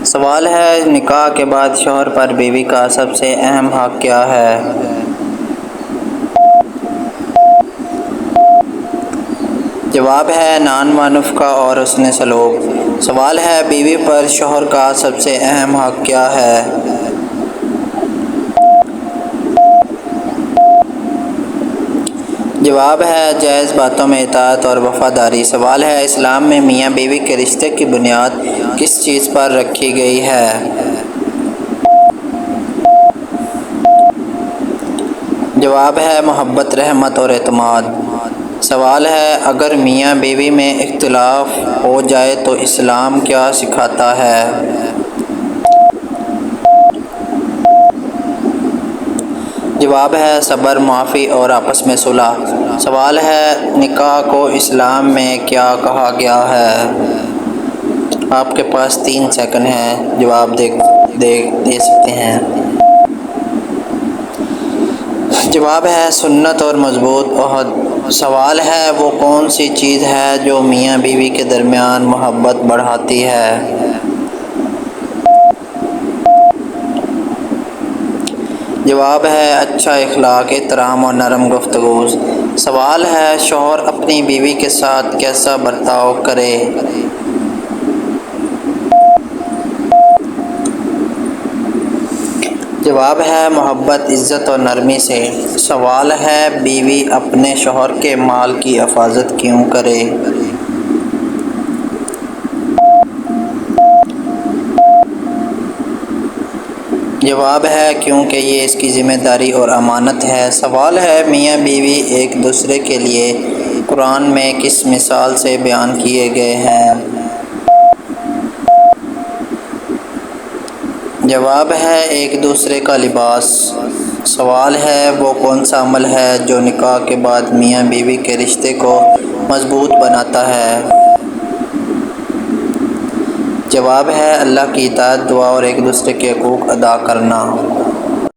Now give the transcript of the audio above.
سوال ہے، نکاح کے بعد شوہر پر بیوی کا سب سے اہم حق کیا ہے؟ جواب ہے نان و نفقہ اور حسن سلوک۔ سوال ہے، بیوی پر شوہر کا سب سے اہم حق کیا ہے؟ جواب ہے جائز باتوں میں اطاعت اور وفاداری۔ سوال ہے، اسلام میں میاں بیوی کے رشتے کی بنیاد کس چیز پر رکھی گئی ہے؟ جواب ہے محبت، رحمت اور اعتماد۔ سوال ہے، اگر میاں بیوی میں اختلاف ہو جائے تو اسلام کیا سکھاتا ہے؟ جواب ہے صبر، معافی اور آپس میں صلح۔ سوال ہے، نکاح کو اسلام میں کیا کہا گیا ہے؟ آپ کے پاس 3 سیکنڈ ہیں، جواب دے سکتے ہیں۔ جواب ہے سنت اور مضبوط عہد۔ سوال ہے، وہ کون سی چیز ہے جو میاں بیوی کے درمیان محبت بڑھاتی ہے؟ جواب ہے اچھا اخلاق، احترام اور نرم گفتگو۔ سوال ہے، شوہر اپنی بیوی کے ساتھ کیسا برتاؤ کرے؟ جواب ہے محبت، عزت اور نرمی سے۔ سوال ہے، بیوی اپنے شوہر کے مال کی حفاظت کیوں کرے؟ جواب ہے کیونکہ یہ اس کی ذمہ داری اور امانت ہے۔ سوال ہے، میاں بیوی ایک دوسرے کے لیے قرآن میں کس مثال سے بیان کیے گئے ہیں؟ جواب ہے ایک دوسرے کا لباس۔ سوال ہے، وہ کون سا عمل ہے جو نکاح کے بعد میاں بیوی کے رشتے کو مضبوط بناتا ہے؟ جواب ہے اللہ کی اطاعت، دعا اور ایک دوسرے کے حقوق ادا کرنا۔